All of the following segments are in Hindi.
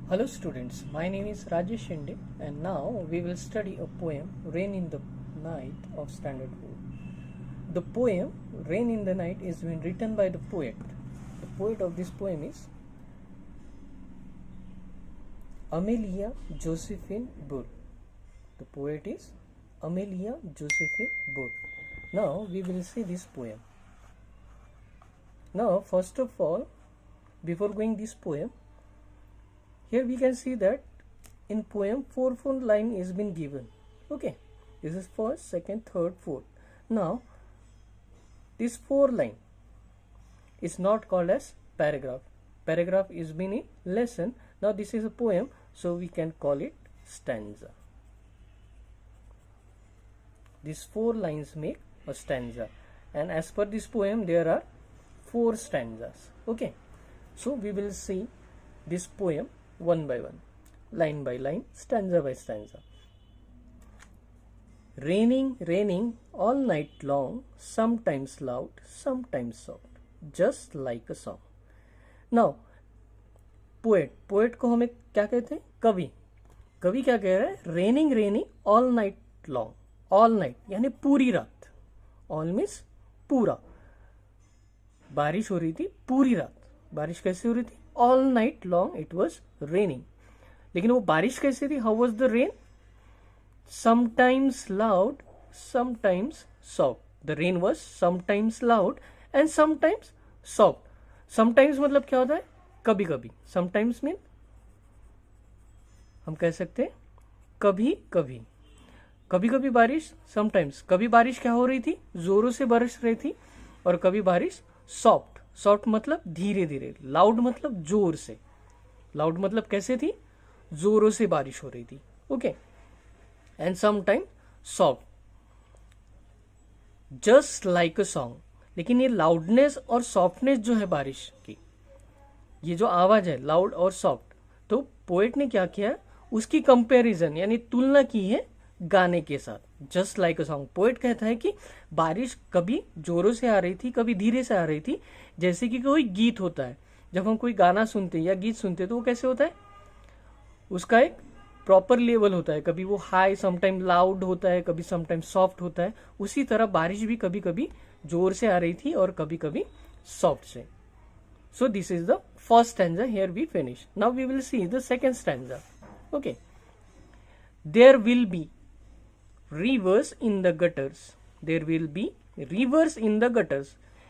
Hello students, my name is Rajesh Shinde and now we will study a poem Rain in the Night of Standard 4. The poem Rain in the Night is been written by the poet. The poet of this poem is Amelia Josephine Burr. The poet is Amelia Josephine Burr. Now we will see this poem. Now first of all, before going this poem, here we can see that in poem 4 line is been given. Okay, this is first, second, third, fourth. Now this 4 line is not called as paragraph. Paragraph is been in lesson. Now this is a poem, so we can call it stanza. These 4 lines make a stanza, and as per this poem there are 4 stanzas. Okay, so we will see this poem one by one, line by line, stanza by stanza. Raining, raining all night long, sometimes loud, sometimes soft, just like a song. Now, poet को हमें क्या कहते हैं? कवि क्या कह रहा है? Raining raining all night long, all night यानी पूरी रात, ऑल मीन्स पूरा, बारिश हो रही थी पूरी रात. बारिश कैसे हो रही थी? All night long it was raining. लेकिन वो बारिश कैसे थी? How was the rain? Sometimes loud, sometimes soft. The rain was sometimes loud and sometimes soft. Sometimes मतलब क्या होता है? कभी कभी. समटाइम्स मीन हम कह सकते हैं कभी कभी. कभी कभी बारिश, समटाइम्स. कभी बारिश क्या हो रही थी? जोरों से बरस रही थी. और कभी बारिश सॉफ्ट. सॉफ्ट मतलब धीरे धीरे. लाउड मतलब जोर से. लाउड मतलब कैसे थी? जोरों से बारिश हो रही थी. Okay. And some time soft, just like a song. लेकिन ये लाउडनेस और सॉफ्टनेस जो है बारिश की, ये जो आवाज है लाउड और सॉफ्ट, तो पोएट ने क्या किया? उसकी कंपैरिजन यानी तुलना की है गाने के साथ. Just like a song. Poet कहता है कि बारिश कभी जोरों से आ रही थी, कभी धीरे से आ रही थी, जैसे कि कोई गीत होता है. जब हम कोई गाना सुनते हैं या गीत सुनते हैं तो वो कैसे होता है? उसका एक प्रॉपर लेवल होता है. कभी वो हाई, समटाइम लाउड होता है, कभी समटाइम सॉफ्ट होता है. उसी तरह बारिश भी कभी कभी जोर से आ रही थी और कभी कभी सॉफ्ट से. So this is the first stanza. Here we finish. Now we will see the second stanza. Okay. There will be rivers in the gutters. There will be rivers in the gutters.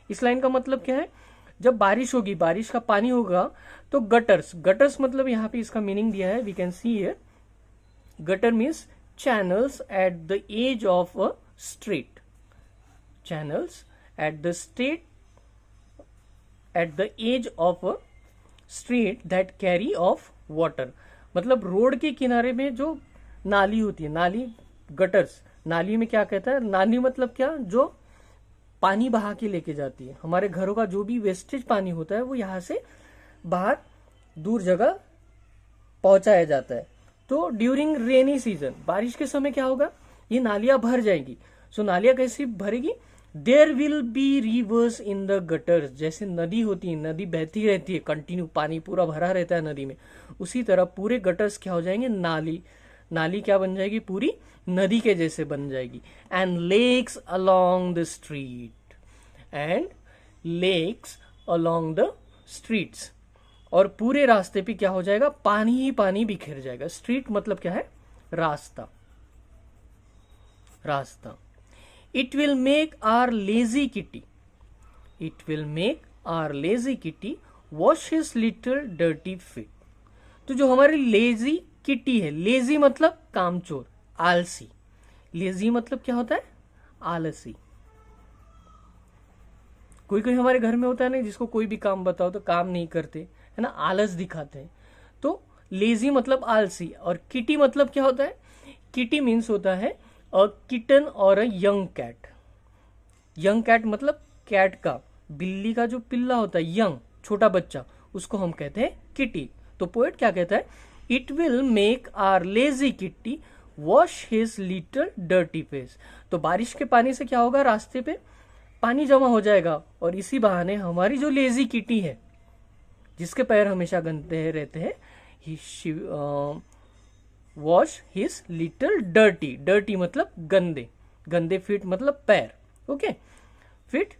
इस लाइन का मतलब क्या है? जब बारिश होगी, बारिश का पानी होगा, तो गटर्स. गटर्स मतलब यहाँ पे इसका मीनिंग दिया है. We can see here. Gutter means channels at the edge of a street. Channels at the street, at the edge of a street that carry of water. मतलब रोड के किनारे में जो नाली होती है, नाली, गटर्स. नाली में क्या कहता है? नाली मतलब क्या? जो पानी बहा के लेके जाती है. हमारे घरों का जो भी वेस्टेज पानी होता है वो यहाँ से बाहर दूर जगह पहुंचाया जाता है. तो ड्यूरिंग रेनी सीजन, बारिश के समय क्या होगा? ये नालियां भर जाएंगी. सो नालियां कैसी भरेगी? There will be rivers in the gutters. जैसे नदी होती है, नदी बहती रहती है कंटिन्यू, पानी पूरा भरा रहता है नदी में, उसी तरह पूरे गटर्स क्या हो जाएंगे? नाली. नाली क्या बन जाएगी? पूरी नदी के जैसे बन जाएगी. And lakes along the street. And lakes along the streets. और पूरे रास्ते पे क्या हो जाएगा? पानी ही पानी बिखर जाएगा. स्ट्रीट मतलब क्या है? रास्ता. रास्ता. It will make our lazy kitty. It will make our lazy kitty wash his little dirty feet. तो जो हमारी लेजी किटी है, लेजी मतलब कामचोर, आलसी. लेजी मतलब क्या होता है? आलसी. कोई कोई हमारे घर में होता है ना, जिसको कोई भी काम बताओ तो काम नहीं करते, है ना, आलस दिखाते हैं. तो लेजी मतलब आलसी. और किटी मतलब क्या होता है? किटी मीन्स होता है अ किटन और a young cat. Young cat मतलब कैट का, बिल्ली का जो पिल्ला होता है, यंग, छोटा बच्चा, उसको हम कहते हैं किटी. तो पोएट क्या कहता है? It will make our lazy kitty wash his little dirty face. तो बारिश के पानी से क्या होगा? रास्ते पे पानी जमा हो जाएगा और इसी बहाने हमारी जो लेजी किटी है, जिसके पैर हमेशा गंदे रहते हैं, wash his little dirty, dirty मतलब गंदे, गंदे फीट मतलब पैर, okay feet,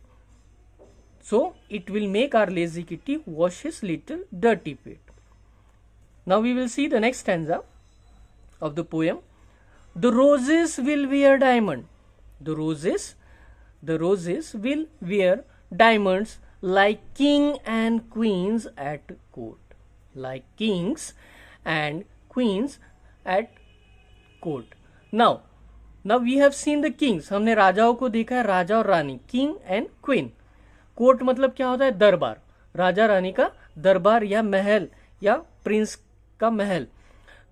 so it will make our lazy kitty wash his little dirty feet. Now we will see the next stanza of the poem. The roses will wear diamond, the roses will wear diamonds like king and queens at court, like kings and queens at court. Now we have seen the kings, हमने राजाओं को देखा है, राजा और रानी, king and queen. कोर्ट मतलब क्या होता है? दरबार, राजा रानी का दरबार या महल या प्रिंस का महल।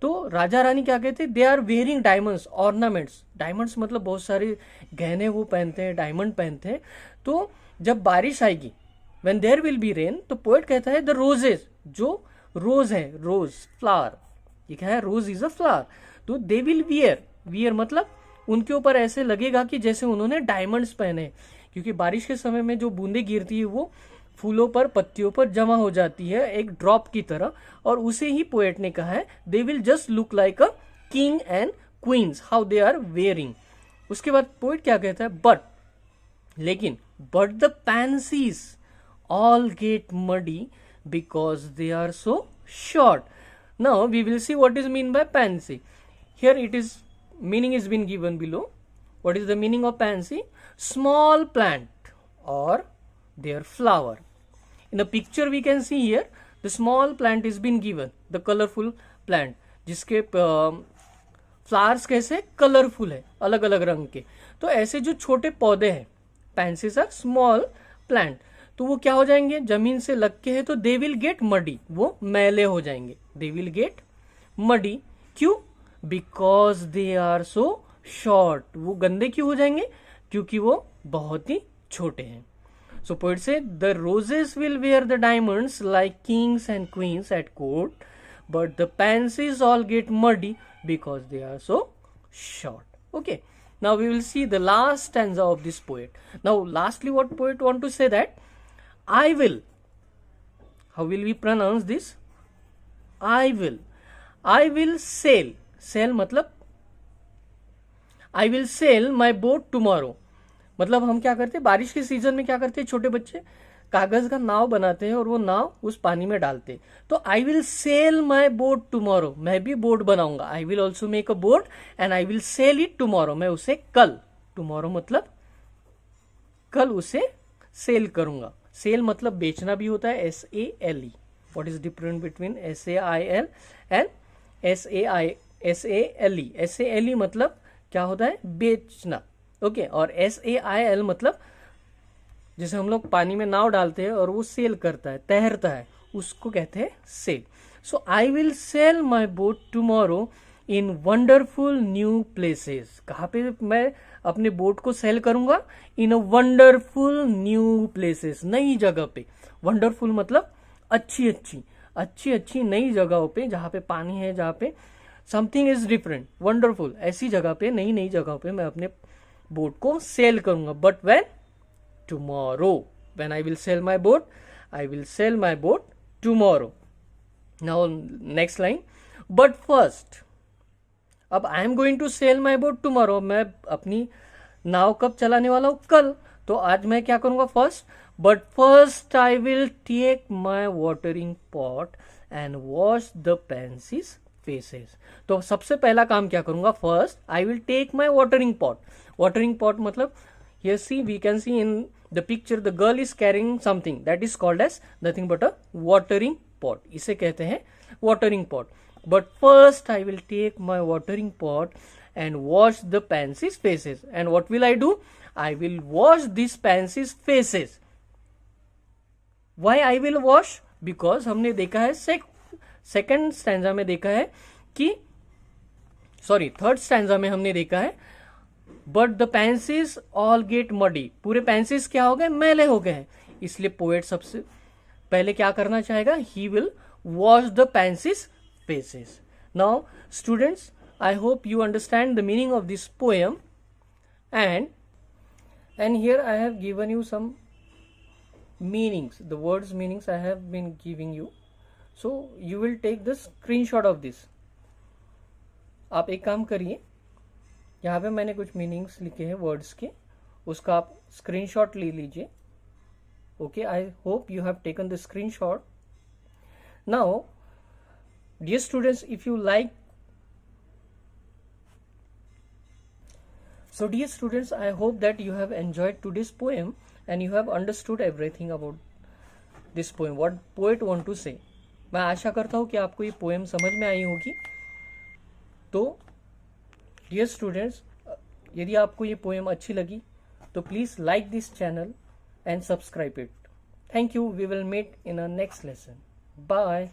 तो राजा रानी क्या कहते हैं? They are wearing diamonds, ornaments, diamonds मतलब बहुत सारे गहने वो पहनते हैं, डायमंड पहनते हैं। तो जब बारिश आएगी, when there will be rain, तो पोएट कहता है द रोजेस, जो रोज है, रोज फ्लावर, ये क्या है? रोज इज अ फ्लावर, तो दे विल वियर, वियर मतलब उनके ऊपर ऐसे लगेगा कि जैसे उन्होंने डायमंड्स पहने, क्योंकि बारिश के समय में जो बूंदें गिरती है वो फूलों पर, पत्तियों पर जमा हो जाती है एक ड्रॉप की तरह, और उसे ही पोएट ने कहा है they will just look like a king and queens, how they are wearing. उसके बाद पोएट क्या कहता है? बट, लेकिन, but the pansies all get muddy because they are so short. Now we will see what is mean by pansy. Here it is, meaning is been given below. What is the meaning of pansy? Small plant or their flower. In the picture we can see here the small plant is been given, the colorful plant, जिसके फ्लावर्स कैसे कलरफुल है, अलग अलग रंग के। तो ऐसे जो छोटे पौधे हैं, पैंसीज आर स्मॉल प्लांट, तो वो क्या हो जाएंगे? जमीन से लग के है तो दे विल गेट मडी, वो मैले हो जाएंगे, दे विल गेट मडी। क्यों? Because they are so short, वो गंदे क्यों हो जाएंगे? क्योंकि वो बहुत ही छोटे हैं। So poet say the roses will wear the diamonds like kings and queens at court, but the pansies all get muddy because they are so short. Okay, now we will see the last stanza of this poet. Now lastly what poet want to say that I will, how will we pronounce this? I will sail, sail मतलब I will sail my boat tomorrow, मतलब हम क्या करते हैं बारिश के सीजन में, क्या करते हैं छोटे बच्चे कागज का नाव बनाते हैं और वो नाव उस पानी में डालते हैं। तो I will sail my boat tomorrow, मैं भी बोट बनाऊंगा, I will also make a boat and I will sail it tomorrow, मैं उसे कल, टुमारो मतलब कल उसे सेल करूंगा। सेल मतलब बेचना भी होता है, SALE। What is different between SAIL and SALE? SALE मतलब क्या होता है? बेचना, ओके। और SAIL मतलब जैसे हम लोग पानी में नाव डालते हैं और वो सेल करता है, तैरता है, उसको कहते हैं sail. So I will sail my boat tomorrow in wonderful new places. कहाँ पे मैं अपने बोट को सेल करूंगा? In a wonderful new places, नई जगह पे। वंडरफुल मतलब अच्छी अच्छी नई जगहों पे, जहाँ पे पानी है, जहाँ पे समथिंग इज डिफरेंट, वंडरफुल, ऐसी जगह पे, नई जगह पे मैं अपने बोट को सेल करूंगा। But when? Tomorrow, when I will sail my boat, I will sail my boat tomorrow. Now next line, but first, अब I am going to sail my boat tomorrow, मैं अपनी नाव कब चलाने वाला हूं? कल। तो आज मैं क्या करूंगा? First, but first I will take my watering pot and wash the pansies faces. तो सबसे पहला काम क्या करूंगा? First I will take my watering pot. Watering pot मतलब here see we can see in the picture the girl is carrying something that is called as nothing but a watering pot, इसे कहते हैं watering pot. But first I will take my watering pot and wash the pansies faces. And what will I do? I will wash these pansies faces. Why I will wash? Because हमने देखा है सेकंड स्टैंजा में देखा है कि थर्ड स्टैंजा में हमने देखा है but the pansies all get muddy, पूरे पैंसीज क्या हो गए? मैले हो गए हैं। इसलिए पोएट सबसे पहले क्या करना चाहेगा? He will wash the pansies faces. Now students, I hope you understand the meaning of this poem and here I have given you some meanings, the words meanings I have been giving you. So you will take the screenshot of this. आप एक काम करिए, यहाँ पे मैंने कुछ मीनिंग्स लिखे हैं वर्ड्स के, उसका आप स्क्रीनशॉट ले लीजिए. Okay, I hope you have taken the screenshot. Now dear students, if you like, so dear students, I hope that you have enjoyed today's poem and you have understood everything about this poem, what poet want to say. मैं आशा करता हूँ कि आपको ये पोएम समझ में आई होगी. तो डियर स्टूडेंट्स, यदि आपको ये पोएम अच्छी लगी तो please like this channel and subscribe it. Thank you. We will meet in a next lesson. Bye.